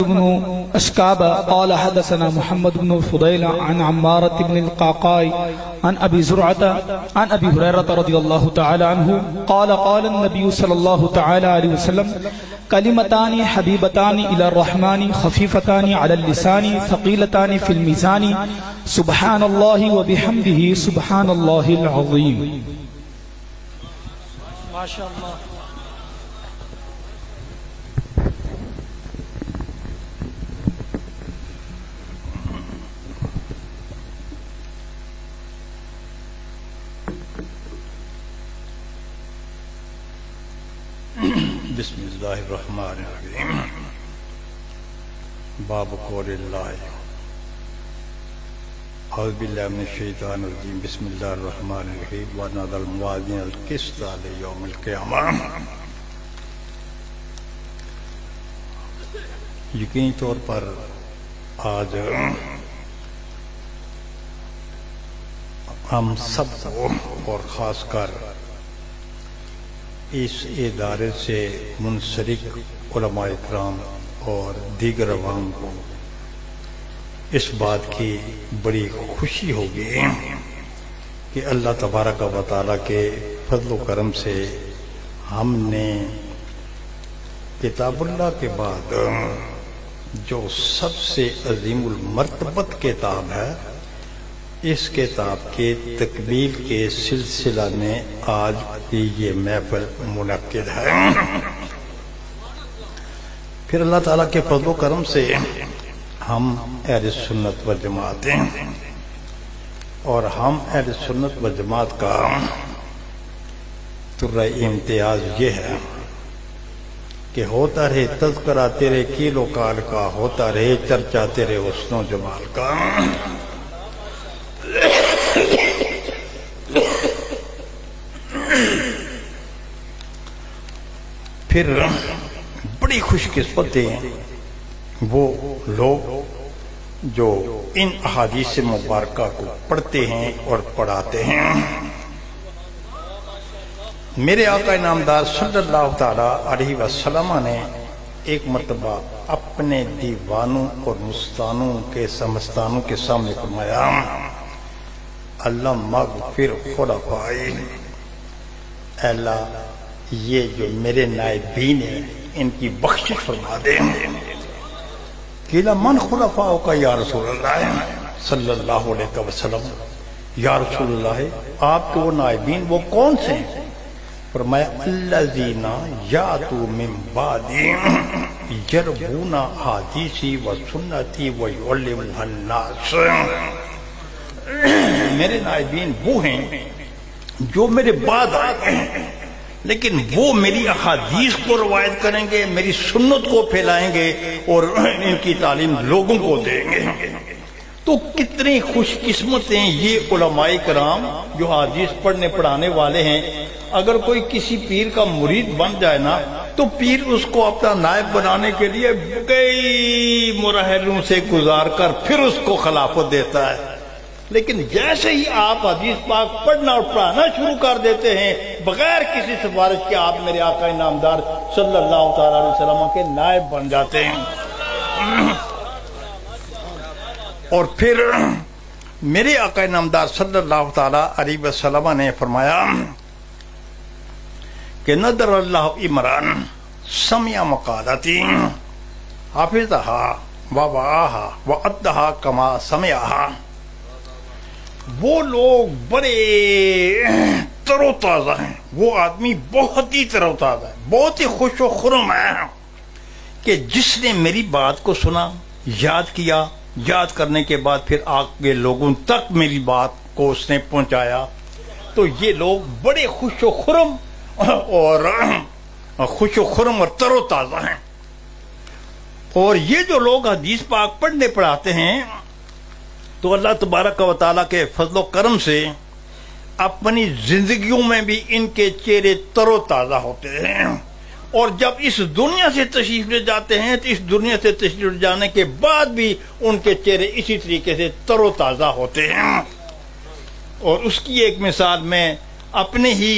بن أشكاب قال حدثنا محمد بن الفضيل عن عمارة بن القعقاع عن أبي زرعة عن أبي هريرة رضي الله تعالى عنه قال قال النبي صلى الله تعالى عليه وسلم كلمتان حبيبتان إلى الرحمن خفيفتان على اللسان ثقيلتان في الميزان سبحان الله وبحمده سبحان الله العظيم. ما شاء الله. بسم اللہ الرحمن الرحیم. باب قول اللہ اعوذ باللہ من الشیطان الرجیم. بسم اللہ الرحمن الرحیم. ونضع الموازین القسط لیوم القیامہ. یقینی طور پر آج ہم سب کو اور خاص کر اس ادارے سے منسلک علماء کرام اور دیگر عوام کو اس بات کی بڑی خوشی ہوگی کہ اللہ تبارک و تعالیٰ کے فضل و کرم سے ہم نے کتاب اللہ کے بعد جو سب سے عظیم المرتبت کتاب ہے اس کتاب کے تکمیل کے سلسلہ میں آج کی یہ محفل منعقد ہے. پھر اللہ تعالیٰ کے فضل و کرم سے ہم اہل سنت و جماعت ہیں اور ہم اہل سنت و جماعت کا ترہ امتیاز یہ ہے کہ ہوتا رہے تذکرہ تیرے کیل و کال کا، ہوتا رہے چرچا تیرے حسن و جمال کا. پھر بڑی خوش قسمت ہیں وہ لوگ جو ان احادیث مبارکہ کو پڑھتے ہیں اور پڑھاتے ہیں. میرے آقا انعامدار صلی اللہ تعالی علیہ وسلم نے ایک مرتبہ اپنے دیوانوں اور مستانوں کے سمستانوں کے سامنے فرمایا اللہ مغفر خلفائی، اللہ یہ جو میرے نائبین ہیں ان کی بخشش فرما دیں. قیل من خلفاؤ کا یا رسول اللہ صلی اللہ علیہ وسلم. یا رسول اللہ آپ کے وہ نائبین وہ کون سے ہیں؟ فرمایا الذین یاتوا من بعدی یربون حدیثی و سنتی و یعلمون الناس. میرے نائبین وہ ہیں جو میرے بعد آئے ہیں لیکن وہ میری احادیث کو روایت کریں گے، میری سنت کو پھیلائیں گے اور ان کی تعلیم لوگوں کو دیں گے. تو کتنی خوش قسمت ہیں یہ علماء کرام جو حدیث پڑھنے پڑھانے والے ہیں. اگر کوئی کسی پیر کا مرید بن جائے نا تو پیر اس کو اپنا نائب بنانے کے لیے کئی مراحلوں سے گزار کر پھر اس کو خلافت دیتا ہے. لیکن جیسے ہی آپ حدیث پاک پڑھنا اور پڑھانا شروع کر دیتے ہیں بغیر کسی سفارش کے آپ میرے آقا انعامدار صلی اللہ تعالی علیہ وسلم کے نائب بن جاتے ہیں. اور پھر میرے آقا انعامدار صلی اللہ تعالی علیہ وسلم نے فرمایا کہ نظر اللہ عمران سمع مقالتی حافظها ووعاها وعدها کما سمعها. وہ لوگ بڑے تر و تازہ ہیں، وہ آدمی بہت ہی تر و تازہ ہے، بہت ہی خوش و خرم ہے کہ جس نے میری بات کو سنا، یاد کیا، یاد کرنے کے بعد پھر آگے لوگوں تک میری بات کو اس نے پہنچایا. تو یہ لوگ بڑے خوش و خرم اور تر و تازہ ہیں. اور یہ جو لوگ حدیث پاک پڑھنے پڑھاتے ہیں تو اللہ تبارک و تعالیٰ کے فضل و کرم سے اپنی زندگیوں میں بھی ان کے چہرے تر و تازہ ہوتے ہیں. اور جب اس دنیا سے تشریف لے جاتے ہیں تو اس دنیا سے تشریف لے جانے کے بعد بھی ان کے چہرے اسی طریقے سے تر و تازہ ہوتے ہیں. اور اس کی ایک مثال میں اپنے ہی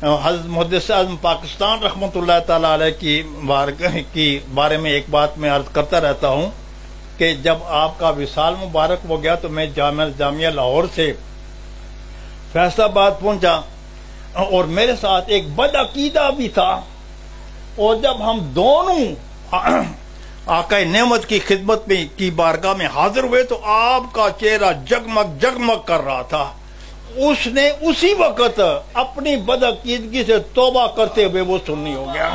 حضرت محدث اعظم پاکستان رحمۃ اللہ تعالی علیہ کی بارے میں ایک بات میں عرض کرتا رہتا ہوں کہ جب آپ کا وصال مبارک ہو گیا تو میں جامعہ لاہور سے فیصل آباد پہنچا اور میرے ساتھ ایک بد عقیدہ بھی تھا، اور جب ہم دونوں آقا نعمت کی خدمت میں کی بارگاہ میں حاضر ہوئے تو آپ کا چہرہ جگمگ جگمگ کر رہا تھا۔ اس نے اسی وقت اپنی بدعقیدگی سے توبہ کرتے ہوئے وہ سنی ہو گیا۔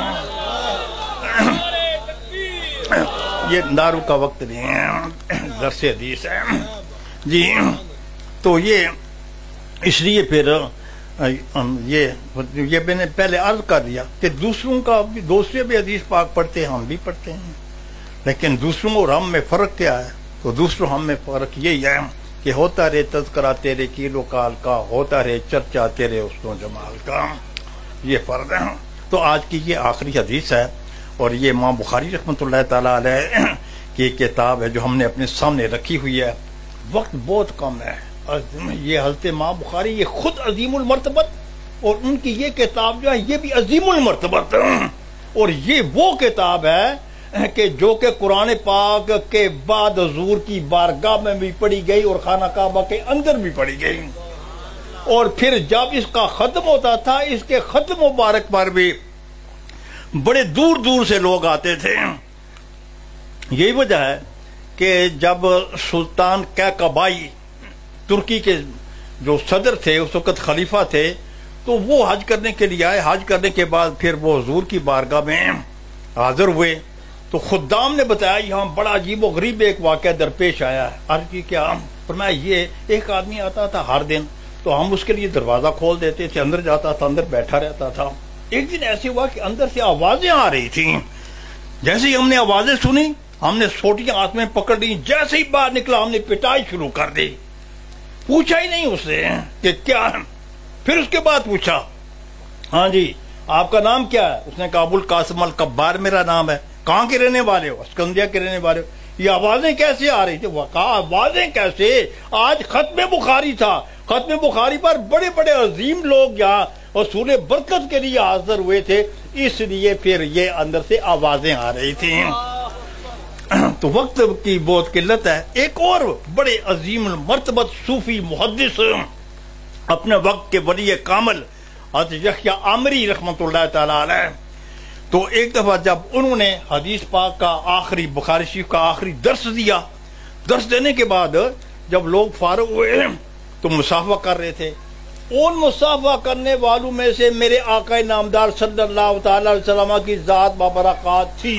یہ دارو کا وقت نہیں ہے، درس حدیث ہے جی۔ تو یہ اس لیے پھر یہ میں نے پہلے عرض کر دیا کہ دوسرے بھی حدیث پاک پڑھتے ہیں، ہم بھی پڑھتے ہیں، لیکن دوسروں اور ہم میں فرق کیا ہے؟ تو دوسروں ہم میں فرق یہی ہے کہ ہوتا رہے تذکرہ تیرے کیلو کال کا، ہوتا رہے چرچا تیرے حسن و جمال کا، یہ فرق ہے۔ تو آج کی یہ آخری حدیث ہے، اور یہ امام بخاری رحمۃ اللہ تعالی علیہ کی کتاب ہے جو ہم نے اپنے سامنے رکھی ہوئی ہے۔ وقت بہت کم ہے۔ یہ حضرت امام بخاری یہ خود عظیم المرتبت، اور ان کی یہ کتاب جو ہے یہ بھی عظیم المرتبت، اور یہ وہ کتاب ہے کہ جو کہ قرآن پاک کے بعد حضور کی بارگاہ میں بھی پڑھی گئی اور خانہ کعبہ کے اندر بھی پڑھی گئی، اور پھر جب اس کا ختم ہوتا تھا اس کے ختم مبارک پر بھی بڑے دور دور سے لوگ آتے تھے۔ یہی وجہ ہے کہ جب سلطان کیکبائی ترکی کے جو صدر تھے اس وقت خلیفہ تھے، تو وہ حج کرنے کے لیے آئے۔ حج کرنے کے بعد پھر وہ حضور کی بارگاہ میں حاضر ہوئے تو خدام نے بتایا یہاں بڑا عجیب و غریب ایک واقعہ درپیش آیا ہے۔ عرض کی کیا؟ فرمایا یہ ایک آدمی آتا تھا ہر دن، تو ہم اس کے لیے دروازہ کھول دیتے تھے، اندر جاتا تھا، اندر بیٹھا رہتا تھا۔ ایک دن ایسے ہوا کہ اندر سے آوازیں آ رہی تھیں۔ جیسے ہی ہم نے آوازیں سنی ہم نے سوٹیاں ہاتھ میں پکڑ لی، جیسے ہی باہر نکلا ہم نے پٹائی شروع کر دی۔ پوچھا ہی نہیں اس سے کہ کیا ہے۔ پھر اس کے بعد پوچھا ہاں جی آپ کا نام کیا ہے؟ اس نے کہا ابو القاسم الکبار میرا نام ہے۔ کہاں کے رہنے والے ہو؟ اسکندریہ کے رہنے والے ہو۔ یہ آوازیں کیسے آ رہی تھی؟ وہ کہا آوازیں کیسے؟ آج ختم بخاری تھا، ختم بخاری پر بڑے بڑے عظیم لوگ یہاں حصول برکت کے لیے حاضر ہوئے تھے، اس لیے پھر یہ اندر سے آوازیں آ رہی تھیں۔ تو وقت کی بہت قلت ہے۔ ایک اور بڑے عظیم المرتبت صوفی محدث اپنے وقت کے ولی کامل حضرت یحییٰ عامری رحمۃ اللہ تعالی علیہ، تو ایک دفعہ جب انہوں نے حدیث پاک کا آخری بخاری شریف کا آخری درس دیا، درس دینے کے بعد جب لوگ فارغ ہوئے تو مصافحہ کر رہے تھے۔ ان مصافحہ کرنے والوں میں سے میرے آقا نامدار صلی اللہ تعالی علیہ وسلم کی ذات بابرکات تھی۔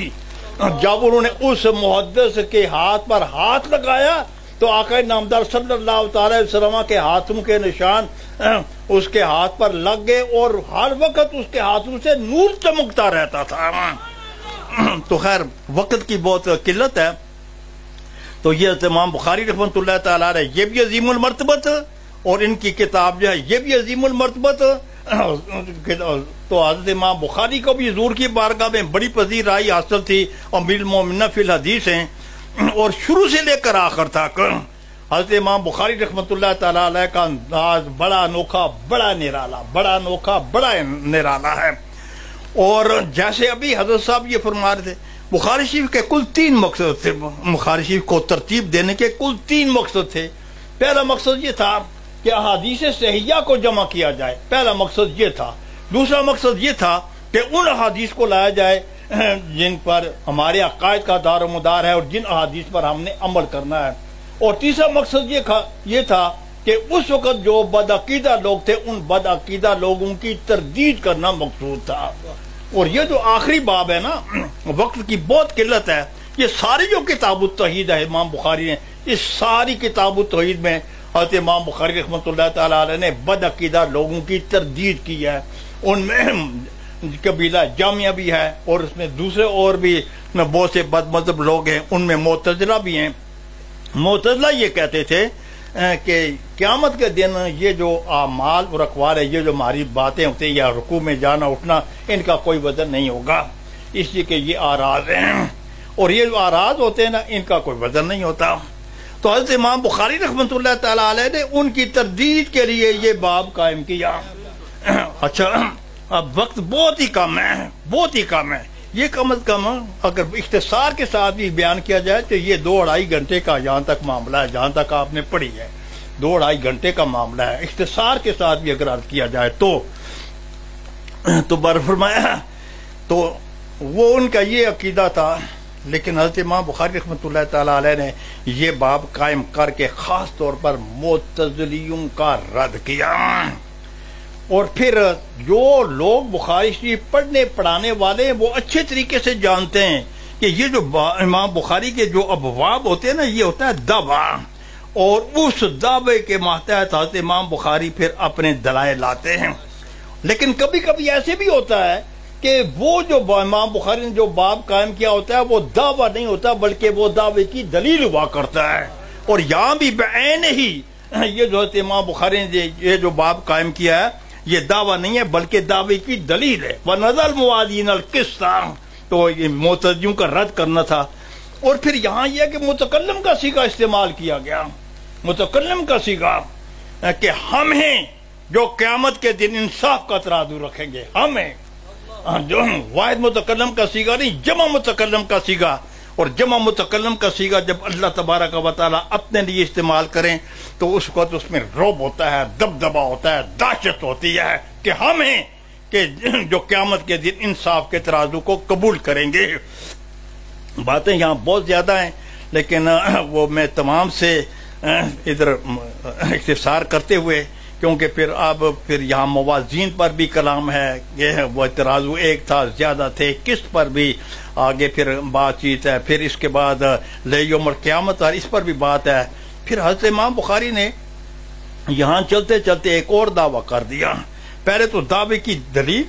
جب انہوں نے اس محدث کے ہاتھ پر ہاتھ لگایا تو آقا نامدار صلی اللہ تعالی علیہ وسلم کے ہاتھوں کے نشان اس کے ہاتھ پر لگ گئے، اور ہر وقت اس کے ہاتھوں سے نور چمکتا رہتا تھا۔ تو خیر وقت کی بہت قلت ہے، تو یہ امام بخاری رحمۃ اللہ تعالی علیہ یہ بھی عظیم المرتبت، اور ان کی کتاب جو ہے یہ بھی عظیم المرتبت۔ تو حضرت امام بخاری کو بھی حضور کی بارگاہ میں بڑی پذیرائی حاصل تھی، امیر المومنین فی الحدیث ہیں، اور شروع سے لے کر آخر تک حضرت امام بخاری رحمۃ اللہ تعالی علیہ کا انداز بڑا انوکھا، بڑا نرالا، بڑا انوکھا، بڑا نرالا ہے۔ اور جیسے ابھی حضرت صاحب یہ فرما رہے تھے بخاری شریف کے کل 3 مقصد تھے، بخاری شریف کو ترتیب دینے کے کل 3 مقصد تھے۔ پہلا مقصد یہ تھا کہ احادیث صحیحہ کو جمع کیا جائے، پہلا مقصد یہ تھا۔ دوسرا مقصد یہ تھا کہ ان احادیث کو لایا جائے جن پر ہمارے عقائد کا دار و مدار ہے اور جن احادیث پر ہم نے عمل کرنا ہے۔ اور تیسرا مقصد یہ تھا کہ اس وقت جو بدعقیدہ لوگ تھے ان بدعقیدہ لوگوں کی تردید کرنا مقصود تھا۔ اور یہ جو آخری باب ہے نا، وقت کی بہت قلت ہے، یہ ساری جو کتاب التوحید ہے امام بخاری نے، اس ساری کتاب التوحید میں حضرت امام بخاری رحمۃ اللہ تعالی علیہ نے بدعقیدہ لوگوں کی تردید کی ہے۔ ان میں قبیلہ جامعہ بھی ہے، اور اس میں دوسرے اور بھی بہت سے بد مذہب لوگ ہیں، ان میں معتزلہ بھی ہیں۔ معتزلہ یہ کہتے تھے کہ قیامت کے دن یہ جو اعمال اور اقوال ہے، یہ جو ہماری باتیں ہوتی ہیں یا رکوع میں جانا اٹھنا، ان کا کوئی وزن نہیں ہوگا، اس لیے کہ یہ آراز ہیں، اور یہ جو آراز ہوتے ہیں نا ان کا کوئی وزن نہیں ہوتا۔ تو حضرت امام بخاری رحمۃ اللہ تعالی علیہ نے ان کی تردید کے لیے یہ باب قائم کیا۔ اچھا اب وقت بہت ہی کم ہے، بہت ہی کم ہے. یہ کم از کم اگر اختصار کے ساتھ بھی بیان کیا جائے تو یہ 2-2.5 گھنٹے کا جہاں تک معاملہ ہے، جہاں تک آپ نے پڑھی ہے 2-2.5 گھنٹے کا معاملہ ہے. اختصار کے ساتھ بھی اگر عرض کیا جائے تو بر فرمایا تو وہ ان کا یہ عقیدہ تھا. لیکن حضرت امام بخاری رحمۃ اللہ تعالی علیہ نے یہ باب قائم کر کے خاص طور پر معتزلیوں کا رد کیا. اور پھر جو لوگ بخاری شریف پڑھنے پڑھانے والے ہیں وہ اچھے طریقے سے جانتے ہیں کہ یہ جو امام بخاری کے جو ابواب ہوتے ہیں نا، یہ ہوتا ہے دعویٰ، اور اس دعوے کے ماتحت حضرت امام بخاری پھر اپنے دلائل لاتے ہیں. لیکن کبھی کبھی ایسے بھی ہوتا ہے کہ وہ جو امام بخاری نے جو باب قائم کیا ہوتا ہے وہ دعویٰ نہیں ہوتا بلکہ وہ دعوے کی دلیل ہوا کرتا ہے. اور یہاں بھی بعین ہی یہ جو حضرت امام بخاری نے یہ جو باب قائم کیا ہے یہ دعویٰ نہیں ہے بلکہ دعوے کی دلیل ہے. وَنَذَرْ الْمُوَازِينَ الْقِسْطَ، تو یہ معتزلیوں کا رد کرنا تھا. اور پھر یہاں یہ کہ متکلم کا صیغہ استعمال کیا گیا، متکلم کا صیغہ کہ ہم ہیں جو قیامت کے دن انصاف کا ترازو رکھیں گے. ہم ہیں جو واحد متکلم کا صیغہ نہیں، جمع متکلم کا صیغہ. اور جمع متکلم کا صیغہ جب اللہ تبارک و تعالیٰ اپنے لیے استعمال کریں تو اس وقت اس میں رعب ہوتا ہے، دبدبہ ہوتا ہے، دہشت ہوتی ہے کہ ہم ہیں کہ جو قیامت کے دن انصاف کے ترازو کو قبول کریں گے. باتیں یہاں بہت زیادہ ہیں لیکن وہ میں تمام سے ادھر اختصار کرتے ہوئے، کیونکہ پھر یہاں موازین پر بھی کلام ہے، یہ وہ ترازو ایک تھا، زیادہ تھے، قسط پر بھی آگے پھر بات چیت ہے، پھر اس کے بعد یوم القیامت اور اس پر بھی بات ہے. پھر حضرت امام بخاری نے یہاں چلتے چلتے ایک اور دعویٰ کر دیا. پہلے تو دعوے کی دلیل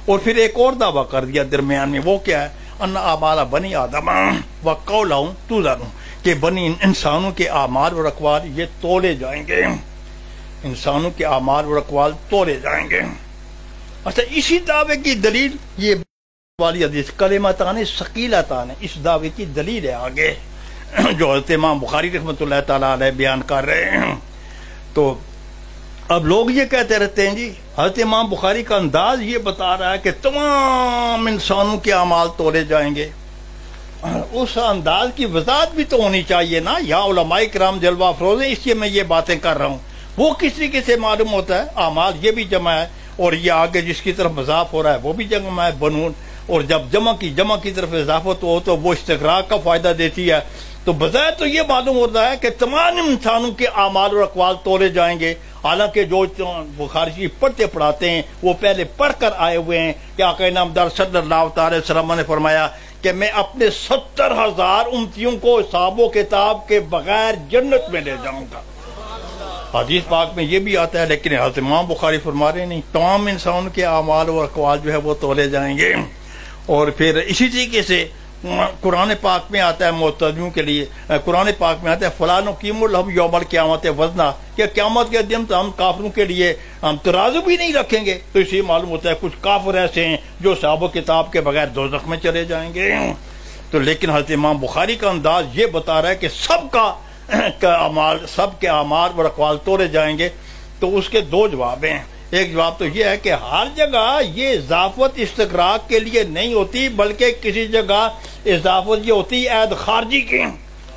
اور پھر ایک اور دعویٰ کر دیا درمیان میں. وہ کیا ہے؟ ان اعمال بنی آدم وقولهم توزن، کہ بنی انسانوں کے اعمال اور اقوال یہ تولے جائیں گے، انسانوں کے اعمال اور اقوال تولے جائیں گے. اچھا، اسی دعوے کی دلیل یہ والی حدیث کلمتان ثقیلتان، اس دعوے کی دلیل ہے آگے جو حضرت امام بخاری رحمۃ اللہ تعالیٰ علیہ بیان کر رہے ہیں. تو اب لوگ یہ کہتے رہتے ہیں جی حضرت امام بخاری کا انداز یہ بتا رہا ہے کہ تمام انسانوں کے اعمال تولے جائیں گے. اس انداز کی وضاحت بھی تو ہونی چاہیے نا. یا علماء کرام جلوہ افروز ہیں، اس لیے میں یہ باتیں کر رہا ہوں. وہ کس طریقے سے معلوم ہوتا ہے؟ اعمال یہ بھی جمع ہے اور یہ آگے جس کی طرف مضاف ہو رہا ہے وہ بھی جمع ہے، بنون. اور جب جمع کی طرف اضافت ہو تو وہ استغراق کا فائدہ دیتی ہے. تو بظاہر تو یہ معلوم ہوتا ہے کہ تمام انسانوں کے اعمال اور اقوال تولے جائیں گے. حالانکہ جو بخاری شریف پڑھتے پڑھاتے ہیں وہ پہلے پڑھ کر آئے ہوئے ہیں کہ آقا نامدار صلی اللہ تعالی وسلم نے فرمایا کہ میں اپنے 70,000 امتیوں کو حساب و کتاب کے بغیر جنت میں لے جاؤں گا. حدیث پاک میں یہ بھی آتا ہے، لیکن حضرت امام بخاری فرما رہے نہیں، تمام انسانوں کے اعمال اور اقوال جو ہے وہ تولے جائیں گے. اور پھر اسی طریقے سے قرآن پاک میں آتا ہے معتزلیوں کے لیے، قرآن پاک میں آتا ہے فلاں نقیم لہم یوم القیامت وزنا، کہ قیامت کے دن تو ہم کافروں کے لیے ہم ترازو بھی نہیں رکھیں گے. تو اسی معلوم ہوتا ہے کچھ کافر ایسے ہیں جو حساب و کتاب کے بغیر دوزخ میں چلے جائیں گے. تو لیکن حضرت امام بخاری کا انداز یہ بتا رہا ہے کہ سب کے اعمال اور اقوال تولے جائیں گے. تو اس کے دو جواب ہیں. ایک جواب تو یہ ہے کہ ہر جگہ یہ اضافت استغراق کے لیے نہیں ہوتی بلکہ کسی جگہ اضافت یہ ہوتی ہے عید خارجی کی.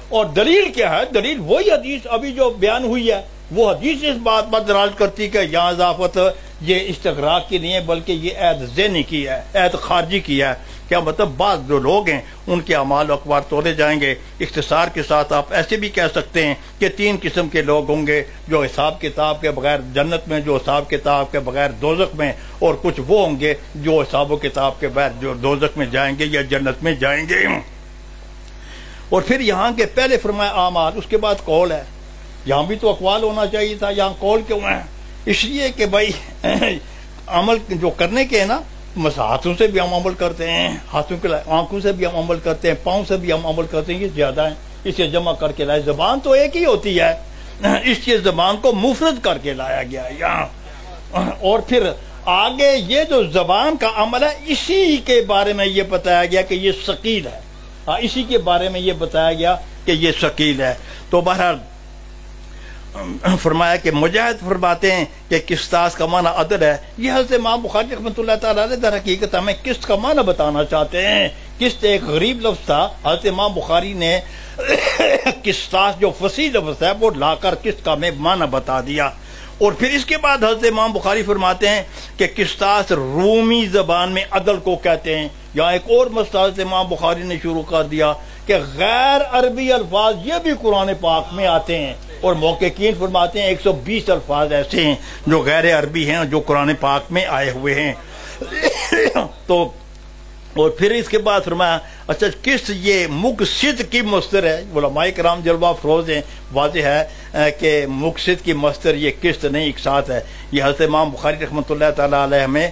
اور دلیل کیا ہے؟ دلیل وہی حدیث ابھی جو بیان ہوئی ہے، وہ حدیث اس بات پر دلالت کرتی کہ یہاں اضافت یہ استغراق کی نہیں ہے بلکہ یہ عید ذہنی کی ہے، عید خارجی کی ہے. کیا مطلب؟ بعض جو لوگ ہیں ان کے اعمال و اقوال تولے جائیں گے. اختصار کے ساتھ آپ ایسے بھی کہہ سکتے ہیں کہ 3 قسم کے لوگ ہوں گے، جو حساب کتاب کے بغیر جنت میں، جو حساب کتاب کے بغیر دوزخ میں، اور کچھ وہ ہوں گے جو حساب و کتاب کے بغیر جو دوزخ میں جائیں گے یا جنت میں جائیں گے. اور پھر یہاں کے پہلے فرمایا اعمال، اس کے بعد قول ہے. یہاں بھی تو اقوال ہونا چاہیے تھا، یہاں قول کیوں ہے؟ اس لیے کہ بھائی عمل جو کرنے کے ہیں نا، ہاتھوں سے بھی ہم عمل کرتے ہیں، ہاتھوں کے آنکھوں سے بھی ہم عمل کرتے ہیں، پاؤں سے بھی ہم عمل کرتے ہیں، یہ زیادہ ہیں. اسے جمع کر کے لائے. زبان تو ایک ہی ہوتی ہے، اس لیے زبان کو مفرد کر کے لایا گیا یہاں. اور پھر آگے یہ جو زبان کا عمل ہے اسی کے بارے میں یہ بتایا گیا کہ یہ ثقیل ہے. اسی کے بارے میں یہ بتایا گیا کہ یہ ثقیل ہے. تو بہرحال فرمایا کہ مجاہد فرماتے ہیں کہ قسطاس کا معنی عدل ہے. یہ حضرت امام بخاری رحمۃ اللہ تعالیٰ علیہ در حقیقت ہمیں قسط کا معنی بتانا چاہتے ہیں. قسط ایک غریب لفظ تھا، حضرت امام بخاری نے قسطاس جو فصیح لفظ ہے وہ لا کر قسط کا میں معنی بتا دیا. اور پھر اس کے بعد حضرت امام بخاری فرماتے ہیں کہ قسطاس رومی زبان میں عدل کو کہتے ہیں. یہاں ایک اور مسئلہ حضرت امام بخاری نے شروع کر دیا کہ غیر عربی الفاظ یہ بھی قرآن پاک میں آتے ہیں، اور محققین فرماتے ہیں 120 الفاظ ایسے ہیں جو غیر عربی ہیں جو قرآن پاک میں آئے ہوئے ہیں. تو اور پھر اس کے بعد فرمایا اچھا قسط یہ مقصد کی مصدر ہے. علماء کرام جلوہ افروز ہیں، واضح ہے کہ مقصد کی مصدر یہ قسط نہیں اقساط ہے. یہ حضرت امام بخاری رحمۃ اللہ تعالیٰ علیہ ہمیں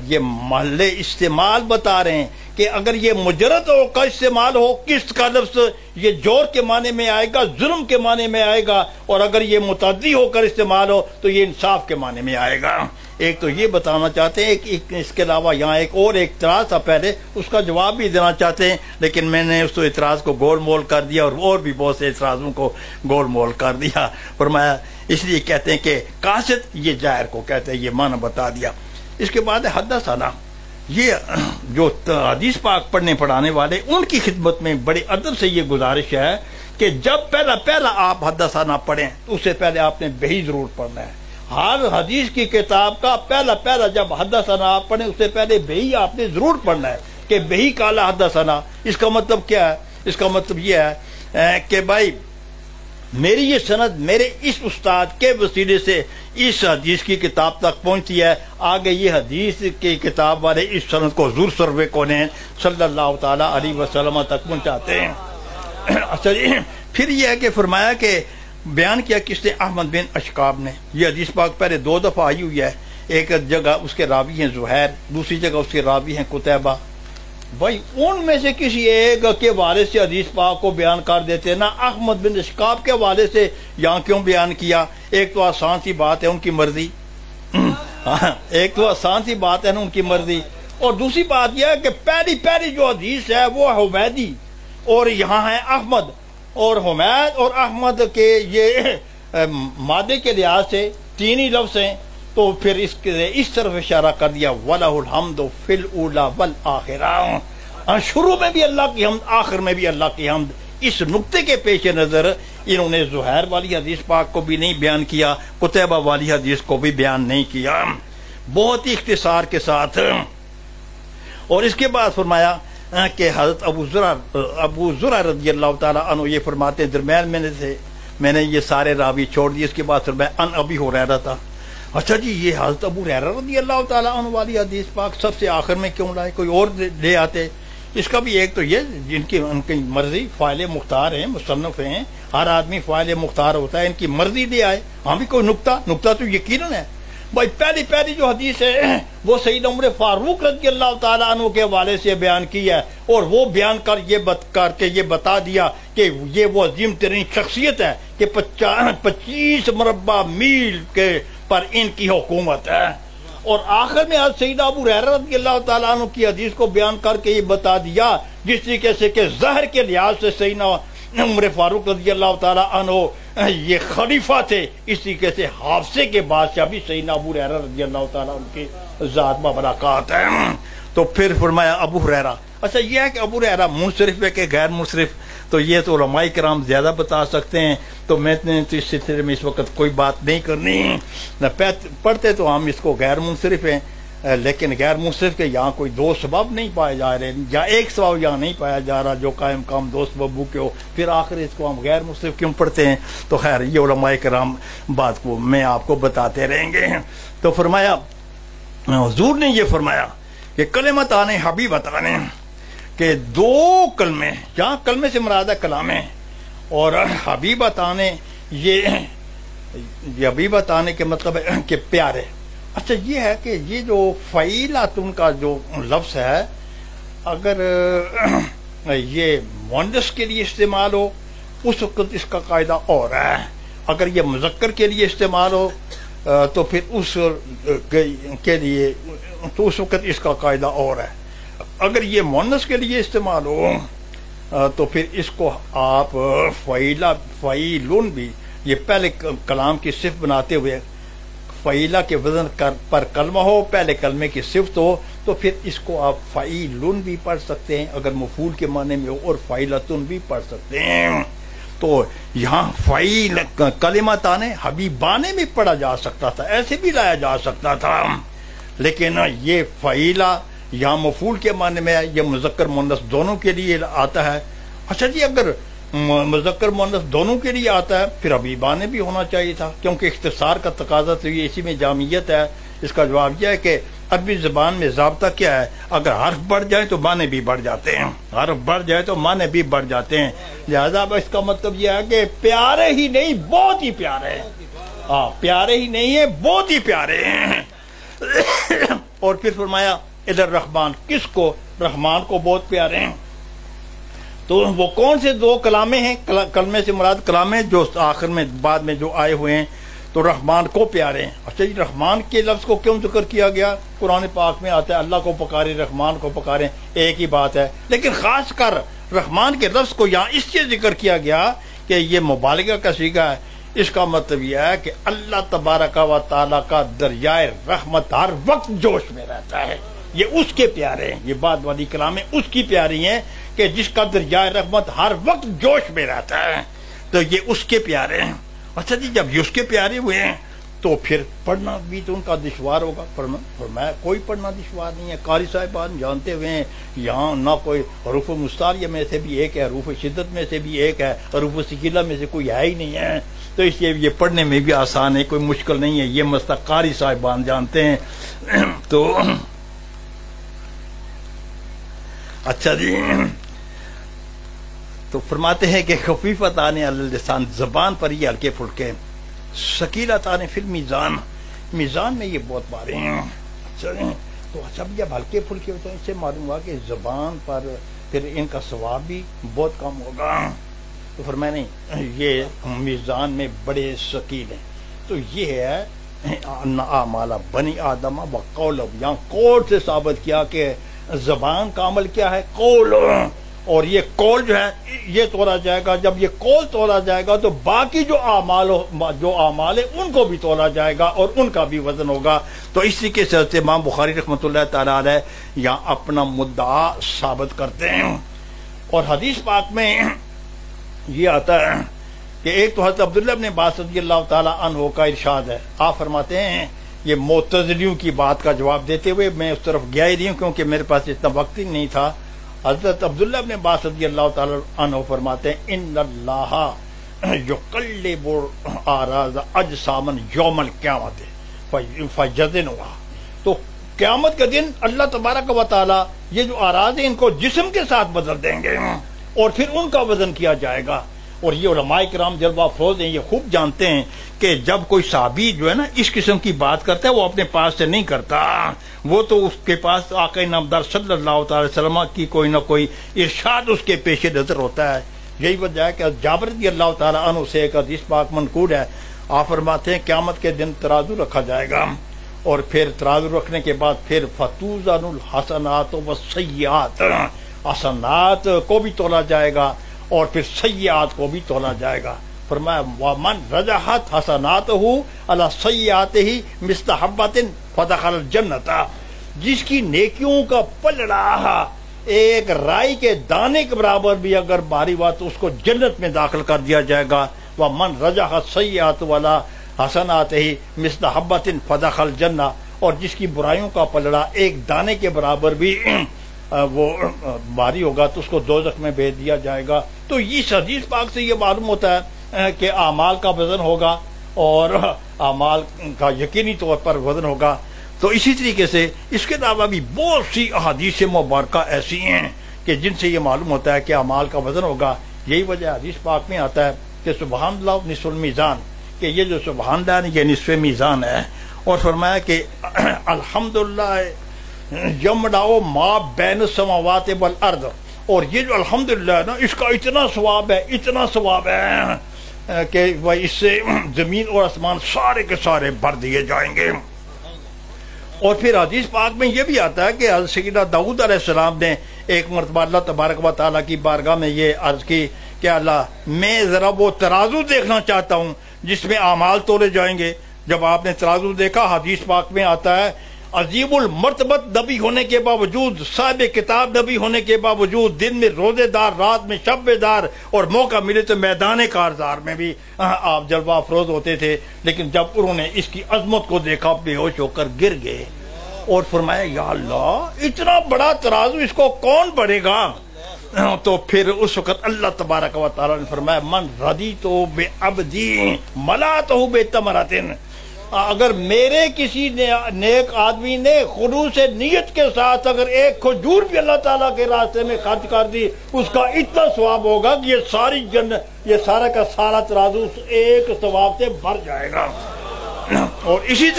یہ محل استعمال بتا رہے ہیں کہ اگر یہ مجرد ہو کا استعمال ہو قسط کا لفظ یہ جور کے معنی میں آئے گا، ظلم کے معنی میں آئے گا، اور اگر یہ متعدی ہو کر استعمال ہو تو یہ انصاف کے معنی میں آئے گا. ایک تو یہ بتانا چاہتے ہیں کہ اس کے علاوہ یہاں ایک اور اعتراض تھا پہلے، اس کا جواب بھی دینا چاہتے ہیں لیکن میں نے اس اعتراض کو گول مول کر دیا اور بھی بہت سے اعتراضوں کو گول مول کر دیا. فرمایا اس لیے کہتے ہیں کہ قاصد یہ جائر کو کہتے ہیں، یہ معنی بتا دیا. اس کے بعد حدثنا، یہ جو حدیث پاک پڑھنے پڑھانے والے ان کی خدمت میں بڑے ادب سے یہ گزارش ہے کہ جب پہلا آپ حدثنا پڑھیں تو اس سے پہلے آپ نے بہی ضرور پڑھنا ہے. ہر حدیث کی کتاب کا پہلا جب حدثنا آپ پڑھیں اس سے پہلے بہی آپ نے ضرور پڑھنا ہے کہ بہی قال حدثنا. اس کا مطلب کیا ہے؟ اس کا مطلب یہ ہے کہ بھائی میری یہ سند میرے اس استاد کے وسیلے سے اس حدیث کی کتاب تک پہنچتی ہے. آگے یہ حدیث کی کتاب والے اس سند کو حضور سرور کونین صلی اللہ تعالیٰ علیہ وسلم تک پہنچاتے ہیں. اچھا جی، پھر یہ ہے کہ فرمایا کہ بیان کیا کس نے؟ احمد بن اشکاب نے. یہ حدیث پاک پہلے 2 دفعہ آئی ہوئی ہے. ایک جگہ اس کے راوی ہیں زہیر، دوسری جگہ اس کے راوی ہیں قتیبہ. بھائی ان میں سے کسی ایک کے حوالے سے حدیث پاک کو بیان کر دیتے نا. احمد بن اشکاب کے حوالے سے یہاں کیوں بیان کیا؟ ایک تو آسان سی بات ہے ان کی مرضی، ایک تو آسان سی بات ہے نا ان کی مرضی، اور دوسری بات یہ ہے کہ پہلی جو حدیث ہے وہ حمیدی اور یہاں ہے احمد، اور حمید اور احمد کے یہ مادے کے لحاظ سے 3 ہی لفظ ہیں. تو پھر اس طرف اشارہ کر دیا وَلَهُ الْحَمْدُ فِي الْأُولَى وَالْآخِرَةِ، شروع میں بھی اللہ کی حمد، آخر میں بھی اللہ کی حمد. اس نقطے کے پیش نظر انہوں نے زہیر والی حدیث پاک کو بھی نہیں بیان کیا، قتیبہ والی حدیث کو بھی بیان نہیں کیا، بہت ہی اختصار کے ساتھ. اور اس کے بعد فرمایا کہ حضرت ابو ذرہ رضی اللہ تعالیٰ عنہ یہ فرماتے ہیں درمیان میں نے یہ سارے راوی چھوڑ دیے. اس کے بعد فرمایا ان ابی ہریرہ تھا. اچھا جی، یہ حضرت ابو ہریرہ رضی اللہ تعالیٰ عنہ والی حدیث پاک سب سے آخر میں کیوں لائے؟ کوئی اور لے آتے. اس کا بھی ایک تو یہ ان کی مرضی، فاعل مختار ہیں، مصنف ہیں، ہر آدمی فاعل مختار ہوتا ہے، ان کی مرضی لے آئے. ہاں بھی کوئی نقطہ تو یقیناً ہے. بھائی پہلی جو حدیث ہے وہ سیدنا عمر فاروق رضی اللہ تعالیٰ عنہ کے حوالے سے بیان کی ہے، اور وہ بیان کر کے یہ بتا دیا کہ یہ وہ عظیم ترین شخصیت ہے کہ 25 مربع میل کے پر ان کی حکومت ہے. اور آخر میں حضرت سیدنا ابو ہریرہ رضی اللہ تعالیٰ عنہ کی حدیث کو بیان کر کے یہ بتا دیا جس طریقے سے کہ ظاہر کے لحاظ سے سیدنا عمر فاروق رضی اللہ تعالیٰ عنہ یہ خلیفہ تھے، اس طریقے سے حافظے کے بادشاہ بھی سیدنا ابو ہریرہ رضی اللہ تعالیٰ عنہ کی ذات مبارکات ہے. تو پھر فرمایا ابو ہریرہ. اچھا یہ ہے کہ ابو ہریرہ منصرف ہے کہ غیر منصرف، تو یہ تو علماء کرام زیادہ بتا سکتے ہیں، تو میں نے تو اس سلسلے میں اس وقت کوئی بات نہیں کرنی. پڑھتے تو ہم اس کو غیر منصرف ہیں، لیکن غیر منصرف کے یہاں کوئی 2 سبب نہیں پائے جا رہے، یا ایک سبب یہاں نہیں پایا جا رہا جو قائم کام 2 سببوں کے ہو، پھر آخر اس کو ہم غیر منصرف کیوں پڑھتے ہیں؟ تو خیر یہ علماء کرام بات کو میں آپ کو بتاتے رہیں گے. تو فرمایا حضور نے یہ فرمایا کہ کلمتان حبیبتان، کہ 2 کلمے، جہاں کلمے سے مراد ہے کلام ہے، اور حبیبتان یہ حبیبتان کے مطلب ہے کہ پیارے. اچھا یہ ہے کہ یہ جو فعیلاتن کا جو لفظ ہے اگر یہ مؤنث کے لیے استعمال ہو اس وقت اس کا قاعدہ اور ہے، اگر یہ مذکر کے لیے استعمال ہو تو پھر اس کے لیے تو اس وقت اس کا قاعدہ اور ہے. اگر یہ مؤنث کے لیے استعمال ہو تو پھر اس کو آپ فعیلن بھی یہ پہلے کلام کی صفت بناتے ہوئے فعیلہ کے وزن پر کلمہ ہو، پہلے کلمے کی صفت ہو، تو پھر اس کو آپ فعیلن بھی پڑھ سکتے ہیں اگر مفعول کے معنی میں ہو، اور فعیلتن بھی پڑھ سکتے ہیں۔ تو یہاں فعیل کلمتان حبیبانے میں پڑھا جا سکتا تھا، ایسے بھی لایا جا سکتا تھا، لیکن یہ فعیلہ یہاں مفعول کے معنی میں ہے، یہ مذکر مؤنث دونوں کے لیے آتا ہے۔ اچھا جی، اگر مذکر مؤنث دونوں کے لیے آتا ہے پھر حبیبانے بھی ہونا چاہیے تھا، کیونکہ اختصار کا تقاضا تو یہ اسی میں جامعیت ہے۔ اس کا جواب یہ ہے کہ عربی زبان میں ضابطہ کیا ہے، اگر حرف بڑھ جائے تو معنی بھی بڑھ جاتے ہیں، حرف بڑھ جائے تو معنی بھی بڑھ جاتے ہیں، لہذا اس کا مطلب یہ ہے کہ پیارے ہی نہیں بہت ہی پیارے ہیں، ہاں پیارے ہی نہیں ہیں بہت ہی پیارے ہیں۔ اور پھر فرمایا ادھر رحمان، کس کو؟ رحمان کو بہت پیارے ہیں۔ تو وہ کون سے دو کلامے ہیں؟ کلمے سے مراد کلامے جو آخر میں بعد میں جو آئے ہوئے ہیں، تو رحمان کو پیارے ہیں۔ اچھا جی، رحمان کے لفظ کو کیوں ذکر کیا گیا؟ قرآن پاک میں آتا ہے اللہ کو پکارے، رحمان کو پکارے، ایک ہی بات ہے، لیکن خاص کر رحمان کے لفظ کو یہاں اس لیے ذکر کیا گیا کہ یہ مبالغہ کا صیغہ ہے۔ اس کا مطلب یہ ہے کہ اللہ تبارک و تعالیٰ کا دریائے رحمت ہر وقت جوش میں رہتا ہے، یہ اس کے پیارے ہیں، یہ بعد والی کلامیں اس کی پیاری ہیں کہ جس کا دریائے رحمت ہر وقت جوش میں رہتا ہے، تو یہ اس کے پیارے ہیں۔ اچھا جی، جب یہ اس کے پیارے ہوئے ہیں تو پھر پڑھنا بھی تو ان کا دشوار ہوگا۔ فرمایا کوئی پڑھنا دشوار نہیں ہے، قاری صاحبان جانتے ہوئے ہیں یہاں نہ کوئی حروف مستعلیہ میں سے بھی ایک ہے، حروف شدت میں سے بھی ایک ہے، حروف ثقیلہ میں سے کوئی ہے ہی نہیں ہے، تو اس لیے یہ پڑھنے میں بھی آسان ہے، کوئی مشکل نہیں ہے، یہ مسئلہ قاری صاحبان جانتے ہیں۔ تو اچھا جی، تو فرماتے ہیں کہ خفیفتان علی اللسان، زبان پر یہ ہلکے پھلکے، ثقیلتان فی المیزان، میزان میں یہ بہت بھاری ہیں۔ اچھا جی، تو جب یہ ہلکے پھلکے ہوتے ہیں اس سے معلوم ہوا کہ زبان پر پھر ان کا ثواب بھی بہت کم ہوگا۔ تو فرمایا نہیں، یہ میزان میں بڑے ثقیل ہیں، تو یہ ہے اعمال بنی آدم و قول، یہاں قول سے ثابت کیا کہ زبان کا عمل کیا ہے؟ قول، اور یہ قول جو ہے یہ تولا جائے گا، جب یہ قول تولا جائے گا تو باقی جو اعمال ہیں ان کو بھی تولا جائے گا اور ان کا بھی وزن ہوگا۔ تو اسی کے سلسلے امام بخاری رحمۃ اللہ تعالی علیہ یہاں اپنا مدعا ثابت کرتے ہیں۔ اور حدیث پاک میں یہ آتا ہے کہ ایک تو حضرت عبداللہ ابن عباس رضی اللہ تعالی عنہ کا ارشاد ہے، آپ فرماتے ہیں، یہ معتزلیوں کی بات کا جواب دیتے ہوئے میں اس طرف گیا ہی نہیں ہوں کیونکہ میرے پاس اتنا وقت ہی نہیں تھا۔ حضرت عبداللہ ابن عباس رضی اللہ تعالی عنہ فرماتے ہیں، ان اللہ یقلب الاراض اجساما یوم القیامت فیزنها، تو قیامت کے دن اللہ تبارک و تعالی یہ جو اراض ہیں ان کو جسم کے ساتھ بدل دیں گے اور پھر ان کا وزن کیا جائے گا۔ اور یہ علماء کرام جلوہ افروز ہیں، یہ خوب جانتے ہیں کہ جب کوئی صحابی جو ہے نا اس قسم کی بات کرتا ہے وہ اپنے پاس سے نہیں کرتا، وہ تو اس کے پاس آقا نامدار صلی اللہ تعالی وسلم کی کوئی نہ کوئی ارشاد اس کے پیش نظر ہوتا ہے۔ یہی وجہ ہے کہ جابر رضی اللہ تعالی عنہ سے ایک حدیث پاک منقول ہے، آپ فرماتے ہیں قیامت کے دن ترازو رکھا جائے گا، اور پھر ترازو رکھنے کے بعد پھر فتوزن الحسنات والسیئات، حسنات کو بھی تولا جائے گا اور پھر سیئات کو بھی تولا جائے گا۔ فرمایا ومن رجحت حسناتہ علی سیئاتہ مثل حبۃ فدخل الجنۃ، جس کی نیکیوں کا پلڑا ایک رائی کے دانے کے برابر بھی اگر بھاری ہوا تو اس کو جنت میں داخل کر دیا جائے گا۔ ومن رجحت سیئات علی حسناتہ مثل حبۃ فدخل الجنۃ، اور جس کی برائیوں کا پلڑا ایک دانے کے برابر بھی وہ بھاری ہوگا تو اس کو دوزخ میں بھیج دیا جائے گا۔ تو اس حدیث پاک سے یہ معلوم ہوتا ہے کہ اعمال کا وزن ہوگا اور اعمال کا یقینی طور پر وزن ہوگا۔ تو اسی طریقے سے اس کے علاوہ بھی بہت سی احادیث مبارکہ ایسی ہیں کہ جن سے یہ معلوم ہوتا ہے کہ اعمال کا وزن ہوگا۔ یہی وجہ حدیث پاک میں آتا ہے کہ سبحان اللہ نصف المیزان، کہ یہ جو سبحان اللہ یہ نصف میزان ہے، اور فرمایا کہ الحمدللہ یملأ ما بین السماوات والارض، اور یہ جو الحمدللہ ہے نا اس کا اتنا ثواب ہے، اتنا ثواب ہے کہ وہ اس سے زمین اور آسمان سارے کے سارے بھر دیے جائیں گے۔ اور پھر حدیث پاک میں یہ بھی آتا ہے کہ حضرت سیدنا داؤد علیہ السلام نے ایک مرتبہ اللہ تبارک و تعالیٰ کی بارگاہ میں یہ عرض کی کہ اللہ میں ذرا وہ ترازو دیکھنا چاہتا ہوں جس میں اعمال تولے جائیں گے. جب آپ نے ترازو دیکھا، حدیث پاک میں آتا ہے عظیم المرتبت نبی ہونے کے باوجود، صاحب کتاب نبی ہونے کے باوجود، دن میں روزے دار، رات میں شب دار، اور موقع ملے تو میدان کارزار میں بھی آپ جلوہ افروز ہوتے تھے. لیکن جب انہوں نے اس کی عظمت کو دیکھا بے ہوش ہو کر گر گئے اور فرمایا یا اللہ اتنا بڑا ترازو اس کو کون بڑھے گا؟ تو پھر اس وقت اللہ تبارک و تعالیٰ نے فرمایا من ردیت بے عبدی ملاتہ بے تمرتن، اگر میرے کسی نیک آدمی نے خلوص نیت کے ساتھ اگر ایک کھجور بھی اللہ تعالیٰ کے راستے میں خرچ کر دی، اس کا اتنا ثواب ہوگا کہ یہ ساری جنت، یہ سارا کا سارا ترازو اس ایک ثواب سے بھر جائے گا. اور اسی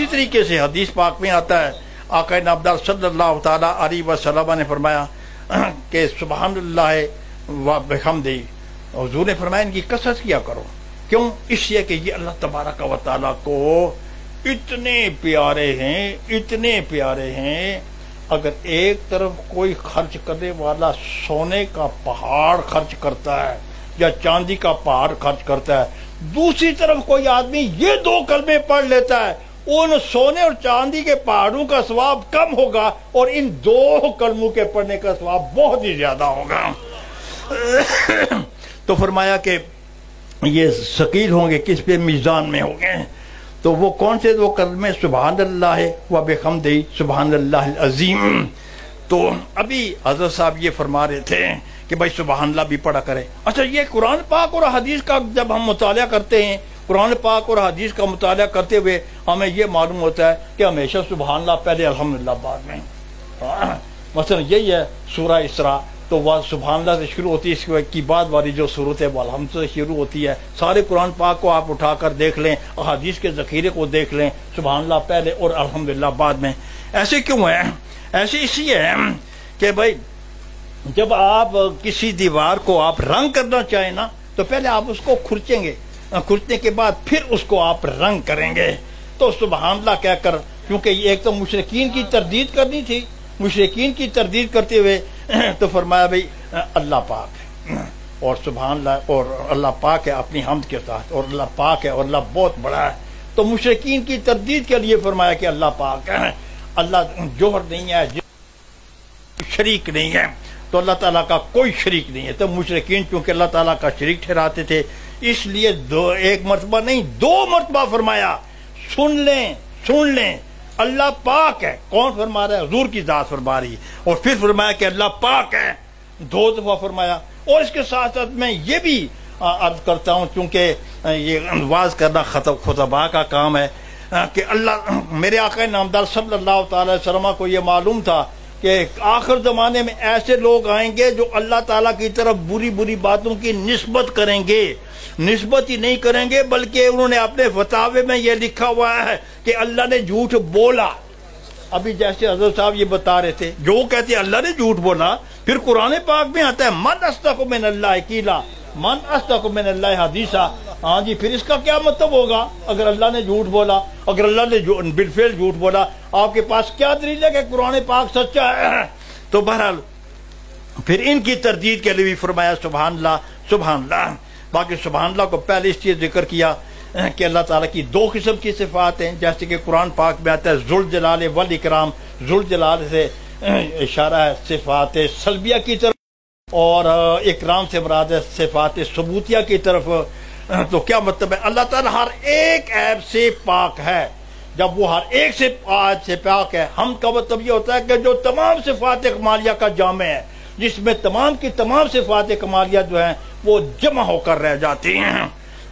طریقے سے حدیث پاک میں آتا ہے آقا نامدار صلی اللہ تعالیٰ علیہ وسلم نے فرمایا کہ سبحان اللہ و بحمدہ، حضور نے فرمایا ان کی کثرت کیا کرو. کیوں؟ اس لیے کہ یہ اللہ تبارک و تعالیٰ کو اتنے پیارے ہیں. اگر ایک طرف کوئی خرچ کرنے والا سونے کا پہاڑ خرچ کرتا ہے یا چاندی کا پہاڑ خرچ کرتا ہے، دوسری طرف کوئی آدمی یہ دو کلمے پڑھ لیتا ہے، ان سونے اور چاندی کے پہاڑوں کا ثواب کم ہوگا اور ان دو کلموں کے پڑھنے کا ثواب بہت ہی زیادہ ہوگا. تو فرمایا کہ یہ ثقیل ہوں گے، کس پہ؟ میزان میں ہوں گے. تو وہ کون سے دو کلمے؟ سبحان اللہ و بحمدہ سبحان اللہ العظیم. تو ابھی حضرت صاحب یہ فرما رہے تھے کہ بھائی سبحان اللہ بھی پڑھا کرے. اچھا، یہ قرآن پاک اور حدیث کا جب ہم مطالعہ کرتے ہیں، قرآن پاک اور حدیث کا مطالعہ کرتے ہوئے ہمیں یہ معلوم ہوتا ہے کہ ہمیشہ سبحان اللہ پہلے، الحمدللہ بعد میں. مثلا یہی ہے سورہ اسراء، تو وہ سبحان اللہ سے شروع ہوتی ہے، اس کی بعد والی جو صورت ہے وہ الحمد سے شروع ہوتی ہے. سارے قرآن پاک کو آپ اٹھا کر دیکھ لیں، احادیث کے ذخیرے کو دیکھ لیں، سبحان اللہ پہلے اور الحمدللہ بعد میں. ایسے کیوں ہے؟ ایسے اس لیے ہے کہ بھائی جب آپ کسی دیوار کو آپ رنگ کرنا چاہیں نا، تو پہلے آپ اس کو کھرچیں گے، کھرچنے کے بعد پھر اس کو آپ رنگ کریں گے. تو سبحان اللہ کہہ کر، کیونکہ ایک تو مشرکین کی تردید کرنی تھی، مشرکین کی تردید کرتے ہوئے تو فرمایا بھئی اللہ پاک ہے اور سبحان اللہ، اور اللہ پاک ہے اپنی حمد کے ساتھ، اور اللہ پاک ہے اور اللہ بہت بڑا ہے. تو مشرکین کی تردید کے لیے فرمایا کہ اللہ پاک ہے، اللہ جوہر نہیں ہے، شریک نہیں ہے، تو اللہ تعالیٰ کا کوئی شریک نہیں ہے. تو مشرکین چونکہ اللہ تعالیٰ کا شریک ٹھہراتے تھے، اس لیے ایک مرتبہ نہیں 2 مرتبہ فرمایا سن لیں اللہ پاک ہے. کون فرما رہا ہے؟ حضور کی ذات فرما رہی ہے. اور پھر فرمایا کہ اللہ پاک ہے، 2 دفعہ فرمایا. اور اس کے ساتھ ساتھ میں یہ بھی عرض کرتا ہوں، چونکہ یہ واز کرنا خطبہ کا کام ہے، کہ اللہ میرے آقا نامدار صلی اللہ تعالی وسلم کو یہ معلوم تھا کہ آخر زمانے میں ایسے لوگ آئیں گے جو اللہ تعالیٰ کی طرف بری باتوں کی نسبت کریں گے. نسبت ہی نہیں کریں گے بلکہ انہوں نے اپنے فتاوے میں یہ لکھا ہوا ہے کہ اللہ نے جھوٹ بولا. ابھی جیسے حضرت صاحب یہ بتا رہے تھے، جو کہتے ہیں اللہ نے جھوٹ بولا، پھر قرآن پاک میں آتا ہے من اصدق من اللہ قیلا من اصدق من اللہ حدیثا. ہاں جی، پھر اس کا کیا مطلب ہوگا اگر اللہ نے جھوٹ بولا، اگر اللہ نے بالفعل جھوٹ بولا؟ آپ کے پاس کیا دلیل ہے کہ قرآن پاک سچا ہے؟ تو بہرحال پھر ان کی تردید کے لیے بھی فرمایا سبحان اللہ سبحان اللہ. باقی سبحان اللہ کو پہلے اس چیز ذکر کیا کہ اللہ تعالیٰ کی 2 قسم کی صفات ہیں، جیسے کہ قرآن پاک میں آتا ہے ذوالجلال والاکرام. ذوالجلال سے اشارہ ہے صفات سلبیہ کی طرف، اور اکرام سے مراد ہے صفات ثبوتیہ کی طرف. تو کیا مطلب ہے؟ اللہ تعالیٰ ہر ایک عیب سے پاک ہے. جب وہ ہر ایک سے پاک ہے، ہم کا مطلب یہ ہوتا ہے کہ جو تمام صفات کمالیہ کا جامع ہے، جس میں تمام کی تمام صفات کمالیہ جو ہیں وہ جمع ہو کر رہ جاتی ہیں.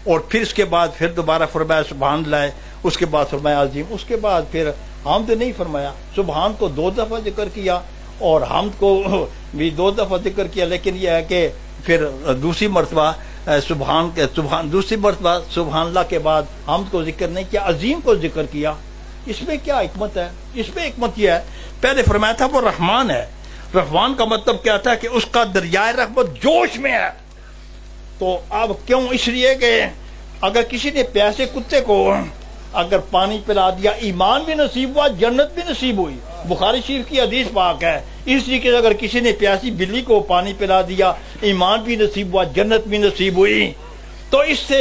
اور پھر اس کے بعد پھر دوبارہ فرمایا سبحان اللہ، اس کے بعد فرمایا عظیم، اس کے بعد پھر حمد نہیں فرمایا. سبحان کو 2 دفعہ ذکر کیا اور حمد کو بھی 2 دفعہ ذکر کیا، لیکن یہ ہے کہ پھر دوسری مرتبہ دوسری مرتبہ سبحان اللہ کے بعد حمد کو ذکر نہیں کیا، عظیم کو ذکر کیا. اس میں کیا حکمت ہے؟ اس میں حکمت یہ ہے، پہلے فرمایا تھا وہ رحمان ہے. رحمان کا مطلب کیا تھا کہ اس کا دریائے رحمت جوش میں ہے. تو اب کیوں؟ اس لیے کہ اگر کسی نے پیاسے کتے کو اگر پانی پلا دیا، ایمان بھی نصیب ہوا، جنت بھی نصیب ہوئی. بخاری شریف کی حدیث پاک ہے اس طریقے سے اگر کسی نے پیاسی بلی کو پانی پلا دیا، ایمان بھی نصیب ہوا، جنت بھی نصیب ہوئی۔ تو اس سے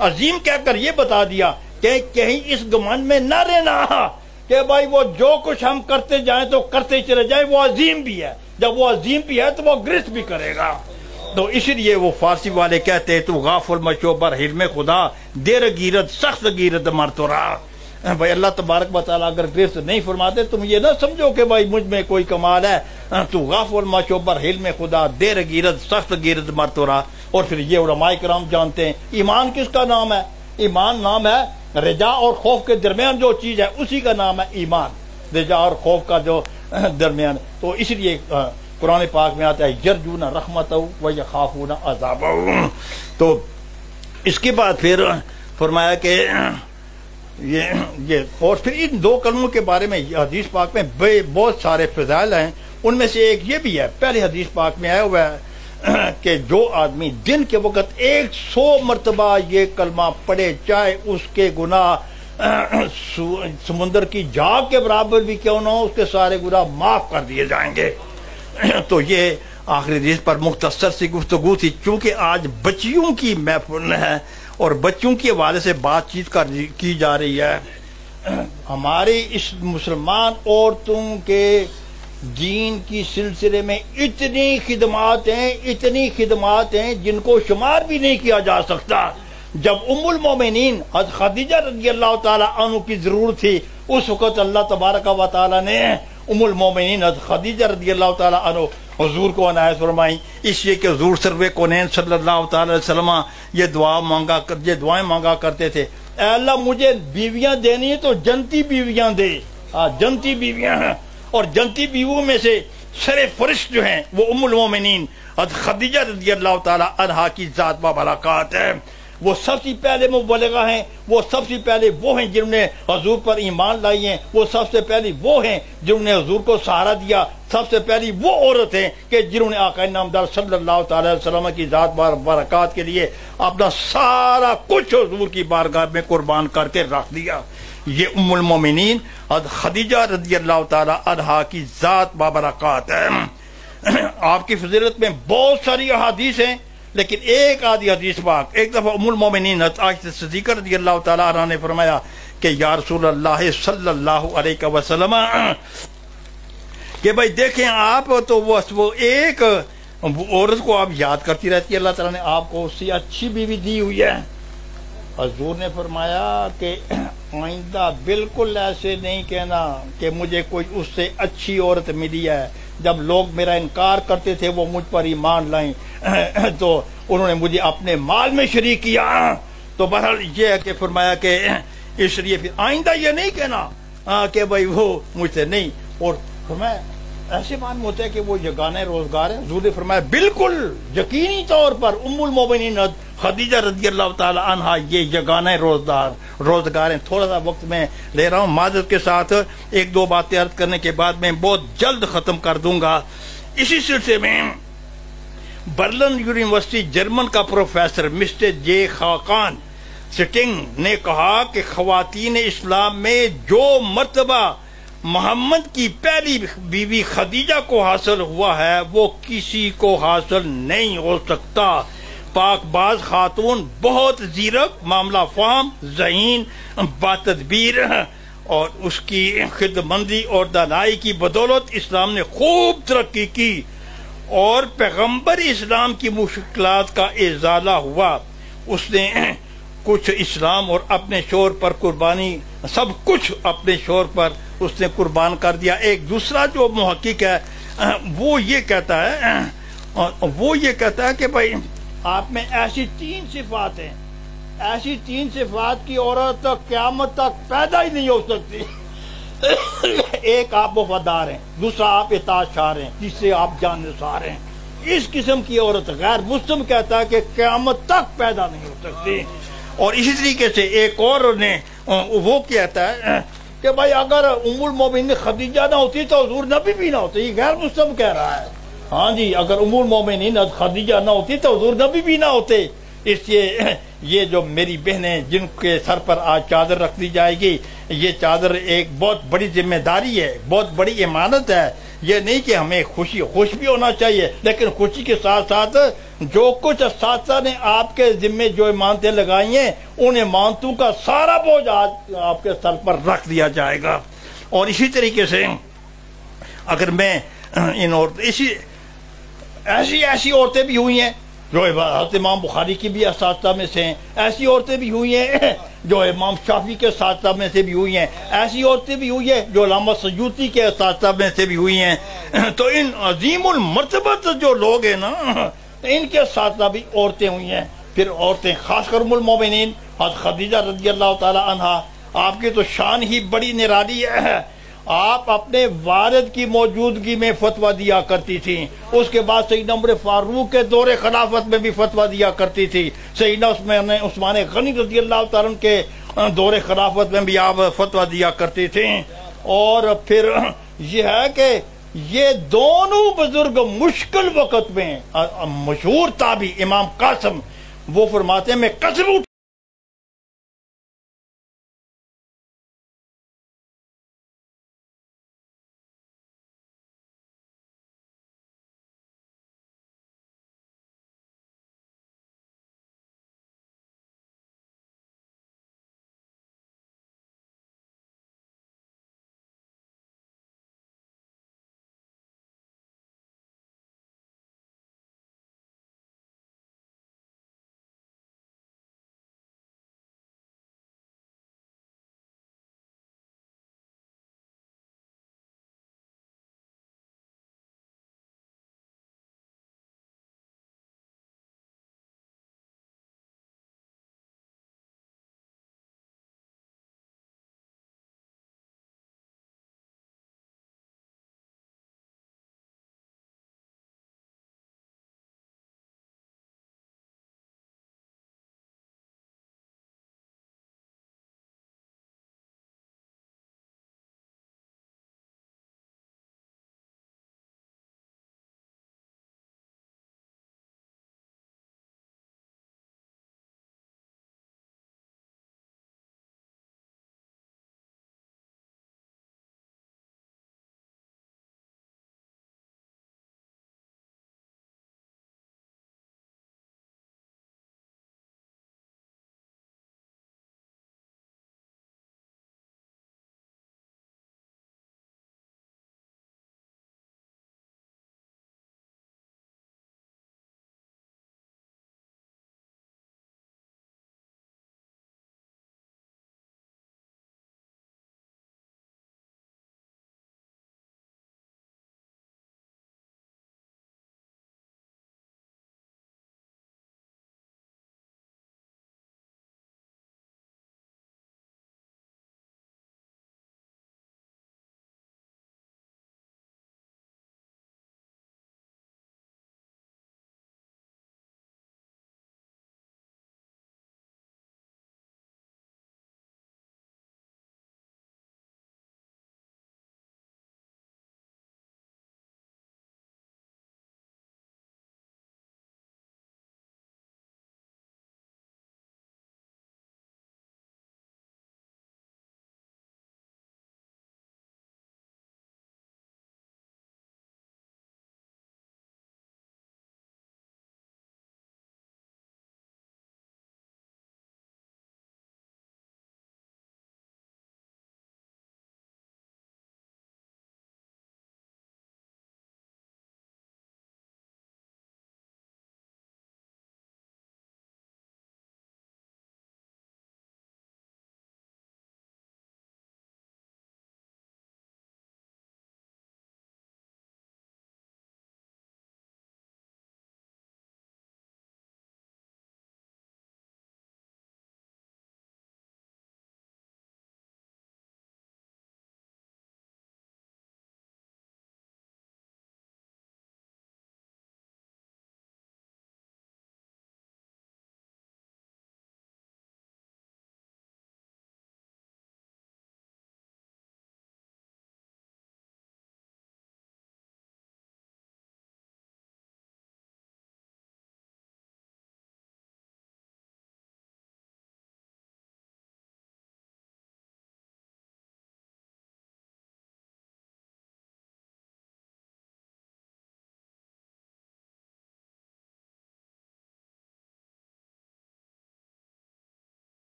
عظیم کہہ کر یہ بتا دیا کہ کہیں اس گمنڈ میں نہ رہنا کہ بھائی وہ جو کچھ ہم کرتے جائیں تو کرتے چلے جائیں، وہ عظیم بھی ہے، جب وہ عظیم بھی ہے تو وہ گرفت بھی کرے گا۔ تو اس لیے وہ فارسی والے کہتے تو غافل مشوبر حلم خدا، دیر گیرت سخت گیرت مرتورا۔ بھائی اللہ تبارک و تعالیٰ اگر گرفت نہیں فرماتے تم یہ نہ سمجھو کہ بھائی مجھ میں کوئی کمال ہے، تو غافل مشوبر حلم خدا، دیر گیرت سخت گیرت مرتورا۔ اور پھر یہ علماء کرام جانتے ہیں ایمان کس کا نام ہے؟ ایمان نام ہے رجا اور خوف کے درمیان جو چیز ہے اسی کا نام ہے ایمان، رجا اور خوف کا جو درمیان۔ تو اس لیے قرآن پاک میں آتا ہے یرجون رحمتہ و یخافون عذابہ۔ تو اس کے بعد پھر فرمایا کہ یہ اور پھر ان دو کلموں کے بارے میں حدیث پاک میں بہت سارے فضائل ہیں، ان میں سے ایک یہ بھی ہے، پہلے حدیث پاک میں آیا ہوا ہے کہ جو آدمی دن کے وقت 100 مرتبہ یہ کلمہ پڑھے، چاہے اس کے گناہ سمندر کی جھاگ کے برابر بھی کیوں نہ ہو، اس کے سارے گناہ معاف کر دیے جائیں گے۔ تو یہ آخری حدیث پر مختصر سی گفتگو تھی، چونکہ آج بچیوں کی محفل ہے اور بچوں کے حوالے سے بات چیت کی جا رہی ہے۔ ہماری اس مسلمان عورتوں کے دین کی سلسلے میں اتنی خدمات ہیں جن کو شمار بھی نہیں کیا جا سکتا۔ جب ام المومنین حضرت خدیجہ رضی اللہ تعالی عنہ کی ضرورت تھی، اس وقت اللہ تبارک و تعالی نے ام المومنین حضرت خدیجہ رضی اللہ تعالی عنہ حضور کو عنایت فرمائی، اس لیے کہ حضور سرور کونین صلی اللہ تعالی علیہ وسلم یہ دعائیں مانگا کرتے تھے، اے اللہ مجھے بیویاں دینی ہے تو جنتی بیویاں دے، جنتی بیویاں ہیں، اور جنتی بیویوں میں سے سر فرشت جو ہیں وہ ام المومنین حضرت خدیجہ رضی اللہ تعالی عنہا کی ذات بابرکات ہے۔ وہ سب سے پہلے مبلغہ ہیں، وہ سب سے پہلے وہ ہیں جنہوں نے حضور پر ایمان لائی ہیں، وہ سب سے پہلی وہ ہیں جنہوں نے حضور کو سہارا دیا، سب سے پہلی وہ عورت ہیں کہ جنہوں نے آقا نامدار صلی اللہ تعالی علیہ وسلم کی ذات برکات کے لیے اپنا سارا کچھ حضور کی بارگاہ میں قربان کر کے رکھ دیا۔ یہ ام المومنین حضرت خدیجہ رضی اللہ تعالی عنہا کی ذات بابرکات ہے۔ آپ کی فضیلت میں بہت ساری احادیث ہیں، لیکن ایک آدھی حدیث پاک، ایک دفعہ ام المومنین حضرت عائشہ صدیقہ رضی اللہ تعالی عنہا نے فرمایا کہ یا رسول اللہ صلی اللہ علیہ وسلم کہ بھائی دیکھیں آپ تو وہ ایک عورت کو آپ یاد کرتی رہتی ہے، اللہ تعالیٰ نے آپ کو اس سے اچھی بیوی دی ہوئی ہے۔ حضور نے فرمایا کہ آئندہ بالکل ایسے نہیں کہنا کہ مجھے کوئی اس سے اچھی عورت ملی ہے۔ جب لوگ میرا انکار کرتے تھے وہ مجھ پر ایمان لائیں تو انہوں نے مجھے اپنے مال میں شریک کیا۔ تو بہرحال یہ ہے کہ فرمایا کہ اس لیے پھر آئندہ یہ نہیں کہنا کہ بھائی وہ مجھ سے نہیں، اور فرمایا ایسے معلوم ہوتا ہے کہ وہ یگانہ روزگار ہے۔ حضور نے فرمایا بالکل یقینی طور پر ام المومنین خدیجہ رضی اللہ تعالی عنہا یہ یگانہ روزگار ہیں۔ تھوڑا سا وقت میں لے رہا ہوں، معذرت کے ساتھ ایک دو باتیں عرض کرنے کے بعد میں بہت جلد ختم کر دوں گا۔ اسی سلسلے میں برلن یونیورسٹی جرمن کا پروفیسر مسٹر جے خاقان سٹنگ نے کہا کہ خواتین اسلام میں جو مرتبہ محمد کی پہلی بیوی خدیجہ کو حاصل ہوا ہے وہ کسی کو حاصل نہیں ہو سکتا۔ پاک باز خاتون، بہت زیرک، معاملہ فہم، ذہین، باتدبیر، اور اس کی خدمندی اور دانائی کی بدولت اسلام نے خوب ترقی کی اور پیغمبر اسلام کی مشکلات کا ازالہ ہوا۔ اس نے کچھ اسلام اور اپنے شور پر قربانی، سب کچھ اپنے شور پر اس نے قربان کر دیا۔ ایک دوسرا جو محقق ہے وہ یہ کہتا ہے کہ بھائی آپ میں ایسی 3 صفات ہیں، ایسی 3 صفات کی عورت قیامت تک پیدا ہی نہیں ہو سکتی۔ ایک آپ وفادار ہیں، دوسرا آپ اطاعت شار ہیں، تیسرے آپ جاننثار ہیں۔ اس قسم کی عورت غیر مسلم کہتا ہے کہ قیامت تک پیدا نہیں ہو سکتی۔ اور اسی طریقے سے ایک اور نے وہ کہتا ہے کہ بھائی اگر ام المومنین خدیجہ نہ ہوتی تو حضور نبی بھی نہ ہوتے۔ یہ غیر مسلم کہہ رہا ہے، ہاں جی، اگر ام المومنین خدیجہ نہ ہوتی تو حضور نبی بھی نہ ہوتے۔ اس لیے یہ جو میری بہنیں جن کے سر پر آج چادر رکھ دی جائے گی، یہ چادر ایک بہت بڑی ذمہ داری ہے، بہت بڑی امانت ہے یہ نہیں کہ ہمیں خوش بھی ہونا چاہیے، لیکن خوشی کے ساتھ ساتھ جو کچھ اساتذہ نے آپ کے ذمے جو امانتیں لگائی ہیں ان امانتوں کا سارا بوجھ آج آپ کے سر پر رکھ دیا جائے گا۔ اور اسی طریقے سے اگر میں ان ایسی عورتیں بھی ہوئی ہیں جو حضرت امام بخاری کی بھی اساتذہ میں سے ہیں، ایسی عورتیں بھی ہوئی ہیں جو امام شافعی کے اساتذہ میں سے بھی ہوئی ہیں، ایسی عورتیں بھی ہوئی ہیں جو علامہ سیوطی کے اساتذہ میں سے بھی ہوئی ہیں۔ تو ان عظیم المرتبت جو لوگ ہیں نا، ان کے اساتذہ بھی عورتیں ہوئی ہیں۔ پھر عورتیں خاص کر ام المومنین حضرت خدیجہ رضی اللہ تعالی عنہا، آپ کی تو شان ہی بڑی نرالی ہے۔ آپ اپنے والد کی موجودگی میں فتویٰ دیا کرتی تھی، اس کے بعد سیدنا عمر فاروق کے دور خلافت میں بھی فتویٰ دیا کرتی تھی، سیدنا عثمان غنی رضی اللہ تعالیٰ عنہ کے دور خلافت میں بھی آپ فتویٰ دیا کرتی تھیں۔ اور پھر یہ ہے کہ یہ دونوں بزرگ مشکل وقت میں، مشہور تابعی امام قاسم وہ فرماتے ہیں میں قسم